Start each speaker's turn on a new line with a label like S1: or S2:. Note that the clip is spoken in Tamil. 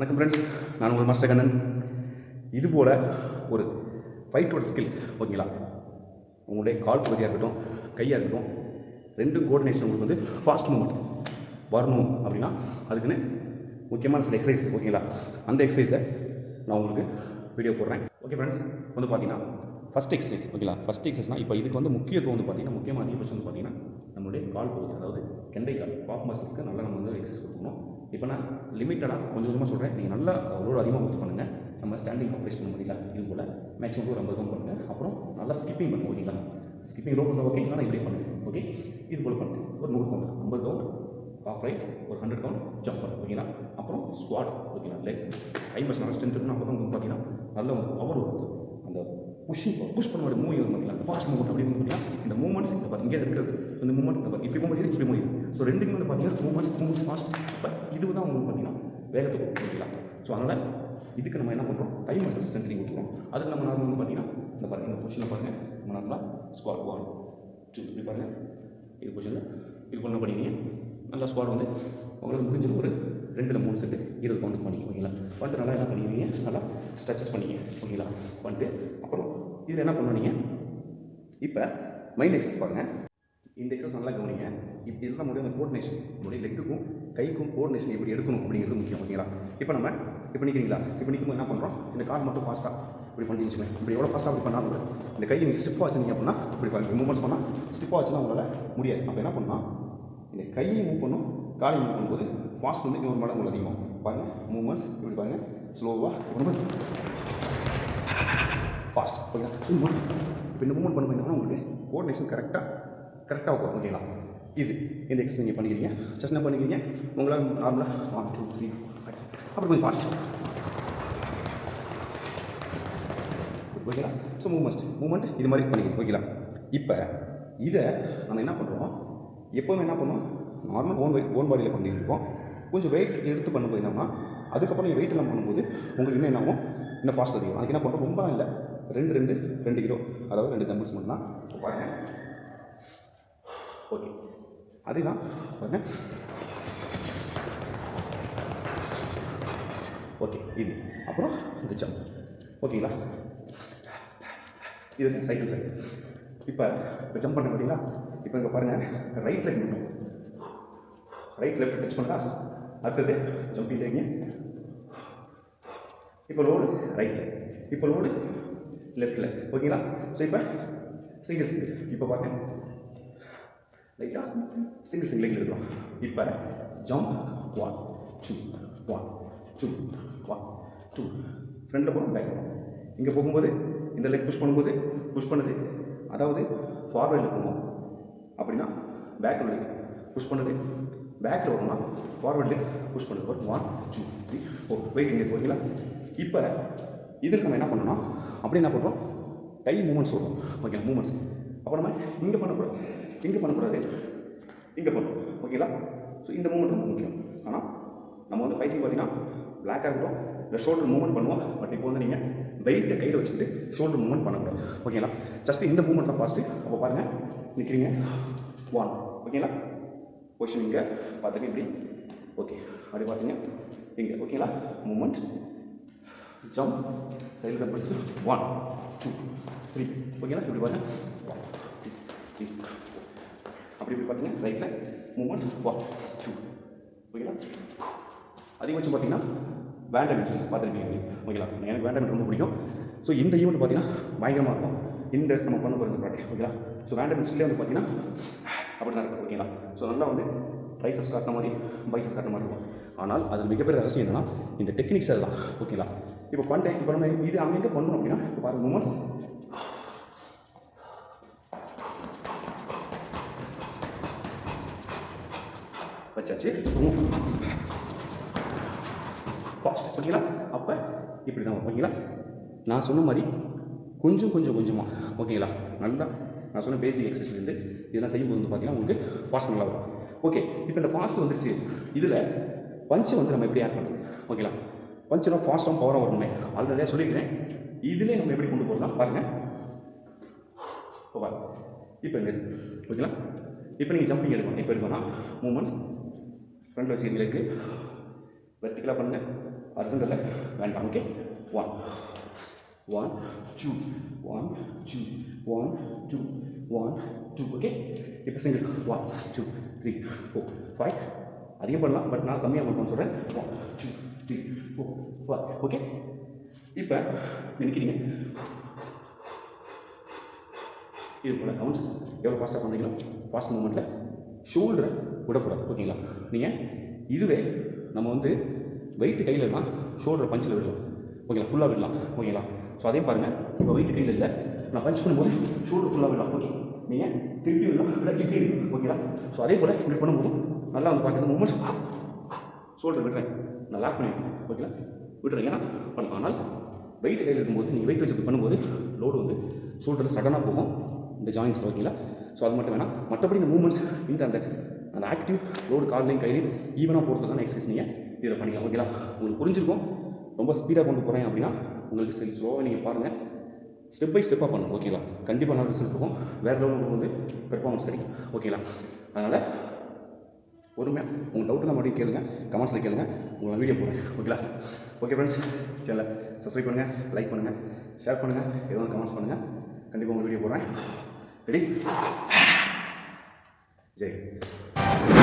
S1: வணக்கம் ஃப்ரெண்ட்ஸ், நான் உங்கள் மாஸ்டர் கண்ணன். இதுபோல் ஒரு ஃபைட்டோட ஸ்கில் ஓகேங்களா, உங்களுடைய கால் பகுதியாக இருக்கட்டும், கையாக இருக்கட்டும், ரெண்டும் கோஆர்டினேஷன் உங்களுக்கு வந்து ஃபாஸ்ட் மூமெண்ட் வரணும் அப்படின்னா அதுக்குன்னு முக்கியமான சில எக்ஸசைஸ் ஓகேங்களா. அந்த எக்ஸசைஸை நான் உங்களுக்கு வீடியோ போடுறேன். ஓகே ஃப்ரெண்ட்ஸ், வந்து பார்த்தீங்கன்னா ஃபஸ்ட் எக்ஸசைஸ் ஓகேங்களா. ஃபஸ்ட் எக்ஸசைஸ்னால் இப்போ இதுக்கு வந்து முக்கியத்துவம் வந்து பார்த்தீங்கன்னா முக்கியமாக அதிகபட்சம் வந்து பார்த்தீங்கன்னா நம்மளுடைய கால் பகுதி, அதாவது கெண்டை கால் பாப் மசில்ஸ்க்கு நல்லா நம்ம வந்து எக்ஸசைஸ் கொடுக்கணும். இப்போ நான் லிமிட்டடாக கொஞ்சம் கொஞ்சமாக சொல்கிறேன், நீங்கள் நல்லா லோடு அதிகமாக கொடுத்து பண்ணுங்கள். நம்ம ஸ்டாண்டிங் அப்ரைஸ் பண்ண முடியல, இது போல் மேக்ஸிமம் ஒரு 50 கவுண்ட் பண்ணுங்கள். அப்புறம் நல்லா ஸ்கிப்பிங் பண்ணுங்க ஓகேங்களா. ஸ்கிப்பிங் ரோப் வந்து ஓகே, ஆனால் இப்படி பண்ணுங்கள் ஓகே. இது போல் பண்ணுங்கள் ஒரு 100 கவுண்ட், 50 கவுண்ட் ஹாஃப் ரைஸ், ஒரு 100 கவுண்ட் ஜம்ப் பண்ணு ஓகேங்களா. அப்புறம் ஸ்குவாட் ஓகேங்களா. லெக் 5% நல்லா ஸ்ட்ரென்த் இருக்கணும். அப்போ தான் உங்களுக்கு பார்த்தீங்கன்னா நல்ல வந்து பவர் வருது. அந்த புஷ் பண்ண மூவ் வரும் பார்த்தீங்களா, அந்த ஃபாஸ்ட் மூவ்மெண்ட் அப்படி வந்து பார்த்தீங்கன்னா இந்த மூவ்மெண்ட்ஸ் இந்த இங்கே இருக்கிறது இந்த மூவ்மெண்ட் இந்த இப்படி போக முடியுது, இப்படி முடியுது. ஸோ ரெண்டுக்குமே வந்து பார்த்தீங்கன்னா மூவ்மெண்ட்ஸ் ஃபாஸ்ட். பட் இது தான் உங்களுக்கு பார்த்தீங்கன்னா வேகத்தை கொடுக்கலாம். ஸோ அதனால் இதுக்கு நம்ம என்ன பண்ணுறோம், கை மசில் ஸ்ட்ரென்த்னிங் கொடுக்குறோம். அதுக்கு நம்ம நார்மல் வந்து பார்த்தீங்கன்னா இந்த பாருங்கள், இந்த பொசிஷனில் பாருங்கள், நம்ம நார்மலாக ஸ்குவாட் 1 2 இப்படி பாருங்கள், இது பொசிஷனில் இது பண்ண பண்ணிங்க. நல்லா ஸ்குவாட் வந்து உங்களுக்கு முடிஞ்சது ஒரு 2-3 செட்டு 20 கவுண்ட் பண்ணிங்க ஓகேங்களா. வந்துட்டு நல்லா என்ன பண்ணிக்கிறீங்க, நல்லா ஸ்ட்ரெச்சஸ் பண்ணிங்க ஓகேங்களா. வந்துட்டு அப்புறம் இதில் என்ன பண்ணுவீங்க, இப்போ மைண்ட் எக்ஸசைஸ் பாருங்கள். இந்த எக்ஸசைஸ் நல்லா கவனிங்க. இப்போ இதுதான் முடியும் அந்த கோஆர்டினேஷன், நம்மளுடைய லெக்குக்கும் கைக்கும் கோஆர்டினேஷன் எப்படி எடுக்கணும் அப்படிங்கிறது முக்கியம் ஓகேங்களா. இப்போ நம்ம இப்போ நிற்கிறீங்களா, இப்போ நிற்கும்போது என்ன பண்ணுறோம், இந்த கால் மட்டும் ஃபாஸ்ட்டாக இப்படி பண்ணி வச்சுக்கோங்க. இப்படி எவ்வளோ ஃபாஸ்ட்டாக அப்படி பண்ணாலும் இந்த கையை நீங்கள் ஸ்டிஃபாக வச்சுருந்தீங்க அப்படின்னா இப்படி பாருங்கள், மூவ்மெண்ட்ஸ் பண்ணால் ஸ்டிஃபாக வச்சுன்னா உங்களால் முடியாது. அப்போ என்ன பண்ணால் இந்த கையை மூவ் பண்ணும், காலை மூவ் பண்ணும்போது ஃபாஸ்ட் வந்து இன்னொரு மடங்கு உங்களுக்கு அதிகமாக பாருங்கள். மூவ்மெண்ட்ஸ் இப்படி பாருங்கள், ஸ்லோவாக ரொம்ப ஃபாஸ்ட் ஓகேங்களா. ஸோ இப்போ இந்த மூவ்மெண்ட் பண்ணும்போது உங்களுக்கு கோஆர்டினேஷன் கரெக்டாக இருக்கும் ஓகேங்களா. இது இந்த எக்ஸசைஸ் நீங்கள் பண்ணிக்கிறீங்க. ஜஸ்ட் என்ன பண்ணிக்கிறீங்க, உங்களால் நார்மலாக 1 2 3 4 5 அப்புறம் கொஞ்சம் ஃபாஸ்ட் ஓகேங்களா. ஸோ மூவ்மெண்ட் இது மாதிரி பண்ணிக்கிறோம் ஓகேங்களா. இப்போ இதை நம்ம என்ன பண்ணுறோம், எப்போதுமே என்ன பண்ணுவோம், நார்மல் ஓன் பாடியில் பண்ணிகிட்டு இருக்கோம். கொஞ்சம் வெயிட் எடுத்து பண்ணும்போது என்னன்னா, அதுக்கப்புறம் நீங்கள் வெயிட் எல்லாம் பண்ணும்போது உங்களுக்கு இன்னும் என்ன ஆகும், இன்னும் ஃபாஸ்ட் அதிகம். அதுக்கு என்ன பண்ணுறோம், ரொம்பலாம் இல்லை, 2 கிலோ, அதாவது 2 தம்பிள்ஸ் மட்டும் தான் பாருங்கள் ஓகே. அதே தான் பாருங்கள் ஓகே. இது அப்புறம் இந்த ஜம்ப் ஓகேங்களா. இது சைடு சைடு. இப்போ ஜம்ப் பண்ண பார்த்தீங்களா. இப்போ இங்கே பாருங்கள், ரைட் லெஃப்ட் மட்டும், ரைட் லெஃப்ட் டச் பண்ணா அடுத்தது ஜம்ப் பண்ணிட்டீங்க. இப்போ லோடு ரைட்டில், இப்போ லோடு லெஃப்டில் ஓகேங்களா. ஸோ இப்போ சிங்கிள் இப்போ பாருங்கள் ரைட்டாக சிங்கிள் லெக்கில் இருக்கிறோம். இப்போ ஜம்ப் 1 2 1 2 1 2 ஃப்ரண்டில் போகிறோம், பேக் போகிறோம். இங்கே போகும்போது இந்த லெக் புஷ் பண்ணுது, அதாவது ஃபார்வேர்டில் போகணும் அப்படின்னா பேக் லெக் புஷ் பண்ணுது, பேக்கில் வரணும்னா ஃபார்வேர்ட் லெக் புஷ் பண்ணுது. 1 2 3 4 வெயிட் இங்கே ஓகேங்களா. இப்போ இதில் நம்ம என்ன பண்ணணும், அப்படி என்ன பண்ணுறோம், கை மூமெண்ட்ஸ் வரும் ஓகேங்களா. மூமெண்ட்ஸ் அப்போ நம்ம இங்கே பண்ணக்கூடாது, இங்கே பண்ணணும் ஓகேங்களா. ஸோ இந்த மூமெண்ட் ரொம்ப முக்கியம். ஆனால் நம்ம வந்து ஃபைட்டிங் பார்த்தீங்கன்னா பிளாக்காக இருக்கட்டும் இல்லை ஷோல்டர் மூவ்மெண்ட் பண்ணுவோம். பட் இப்போ வந்து நீங்கள் வெயிட்டை கையில் வச்சுக்கிட்டு ஷோல்டர் மூவ்மெண்ட் பண்ணக்கூடாது ஓகேங்களா. ஜஸ்ட் இந்த மூவ்மெண்ட் தான் ஃபாஸ்ட்டு. அப்போ பாருங்கள், நிற்கிறீங்க 1 ஓகேங்களா. பொசிஷன் இங்கே பார்த்துங்க இப்படி ஓகே, அப்படி பார்த்தீங்க இங்கே ஓகேங்களா. மூவ்மெண்ட் ஜம்ப் சைடில் தான் பிடிச்சி 1 2 3 ஓகேங்களா. இப்படி பாருங்கள் 1 2 3 அப்படி இப்படி பார்த்தீங்கன்னா ரைட்டில் மூவ்மெண்ட்ஸ் 1 2 ஓகேங்களா. அதிகபட்சம் பார்த்தீங்கன்னா வேண்டமின்ஸ் பார்த்துருக்கீங்க ஓகேங்களா. எனக்கு வேண்டமின் ரொம்ப பிடிக்கும். ஸோ இந்த ஈவெண்ட் பார்த்தீங்கன்னா பயங்கரமாக இருக்கும். இந்த நம்ம பண்ண போகிற இந்த ப்ராக்டிஸ் ஓகேங்களா. ஸோ வேண்டமின்ஸ்லேயே வந்து பார்த்தீங்கன்னா அப்படி தான் இருக்கும் ஓகேங்களா. ஸோ நல்லா வந்து ட்ரைசப்ஸ் காட்டின மாதிரி பைசப்ஸ் காட்டின மாதிரி இருக்கும். ஆனால் அது மிகப்பெரிய ரகசியம் என்னன்னா இந்த டெக்னிக்ஸ் அதெல்லாம் ஓகேங்களா. இப்போ பண்ணிட்டேன், இப்போ நம்ம இது அங்கே பண்ணணும் அப்படின்னா இப்போ பாருங்கள் மூமெண்ட்ஸ் வச்சாச்சு ஃபாஸ்ட் ஓகேங்களா. அப்போ இப்படி தான் ஓகேங்களா. நான் சொன்ன மாதிரி கொஞ்சமாக ஓகேங்களா. நல்லா நான் சொன்ன பேசிக் எக்ஸசைஸ்லேருந்து இதெல்லாம் செய்யும்போது வந்து பார்த்தீங்கன்னா உங்களுக்கு ஃபாஸ்ட் நல்லா வரும். ஓகே, இப்போ இந்த ஃபாஸ்ட் வந்துருச்சு. இதில் பஞ்சை வந்து நம்ம எப்படி ஆட் பண்ணுறது ஓகேங்களா. பஞ்செலாம் ஃபாஸ்ட்டாக பவராக வரணுமே ஆல்ரெடியாக சொல்லியிருக்கிறேன். இதிலே நம்ம எப்படி கொண்டு போகலாம் பாருங்கள். இப்போ இங்கே ஓகேங்களா. இப்போ நீங்கள் ஜம்பிங் எடுக்கணும். இப்போ எடுக்கணும்னா மூமெண்ட்ஸ் ஃப்ரண்டில் வச்சுக்கிறீங்களுக்கு வெர்டிக்கலாக பண்ணுங்கள், ஹரிசாண்டலில் வேண்டாம். ஓகே, 1 1 2 1 2 1 2 1 2. ஓகே, இப்போ சிங்கிள் 1 2 3 4 5. அதிகம் பண்ணலாம், பட் நான் கம்மியாக பண்ணுறேன்னு சொல்கிறேன். 1 2 3 4 5. ஓகே, இப்போ நினைக்கிறீங்க இது போல் கவுண்ட்ஸ் எவ்வளோ ஃபாஸ்ட்டாக பண்ணுறீங்களோ ஃபாஸ்ட் மூமெண்ட்டில் ஷோல்டரை விடக்கூடாது. ஓகேங்களா, நீங்கள் இதுவே நம்ம வந்து வெயிட்டு கையில் இல்லைனா ஷோல்டரை பஞ்சில் விடலாம். ஓகேங்களா, ஃபுல்லாக விடலாம். ஓகேங்களா, ஸோ அதே பாருங்கள், இப்போ வெயிட்டு கையில் இல்லை, நான் பஞ்ச் பண்ணும்போது ஷோல்டர் ஃபுல்லாக விடலாம். ஓகே, நீங்கள் திருப்பி விடலாம், இல்லை இப்படி விடலாம். ஓகேங்களா, ஸோ அதே போல் இப்படி பண்ணும்போது நல்லா வந்து பார்த்தீங்கன்னா மூமெண்ட்ஸ் ஷோல்டர் விடுறேன், நான் லாக் பண்ணிவிடுறேன். ஓகேங்களா, விட்டுறேன், ஏன்னா பண்ணலாம். ஆனால் வெயிட் கையில் இருக்கும்போது நீங்கள் வெயிட் வச்சு பண்ணும்போது லோடு வந்து ஷோல்டரில் சடனாக போகும் இந்த ஜாயின்ஸ். ஓகேங்களா, ஸோ அது மட்டும் வேணாம். மற்றபடி இந்த மூமெண்ட்ஸ் இந்த அந்த அந்த ஆக்டிவ் லோடு கால்லையும் கையிலையும் ஈவனாக போகிறதுக்கான எக்ஸசைஸ் நீங்கள் இதில் பண்ணிக்கலாம். ஓகேங்களா, உங்களுக்கு புரிஞ்சிருக்கும். ரொம்ப ஸ்பீடாக கொண்டு போகிறேன் அப்படின்னா உங்களுக்கு சரி ஸ்லோவாக நீங்கள் பாருங்கள், ஸ்டெப் பை ஸ்டெப்பாக பண்ணணும். ஓகேங்களா, கண்டிப்பாக நல்ல ரிசல்ட் இருக்கும், வேறு லெவலில் உங்களுக்கு வந்து பெர்ஃபார்மன்ஸ் கிடைக்கும். ஓகேங்களா, அதனால் பொறுமையாக உங்கள் டவுட்டு தான் மறுபடியும் கேளுங்க, கமெண்ட்ஸில் கேளுங்க, உங்களை வீடியோ போடுறேன். ஓகேங்களா, ஓகே ஃப்ரெண்ட்ஸ், சேனலை சப்ஸ்கிரைப் பண்ணுங்கள், லைக் பண்ணுங்கள், ஷேர் பண்ணுங்கள், ஏதோ கமெண்ட்ஸ் பண்ணுங்கள். கண்டிப்பாக உங்கள் வீடியோ போடுறேன். ரெடி, ஜெய்.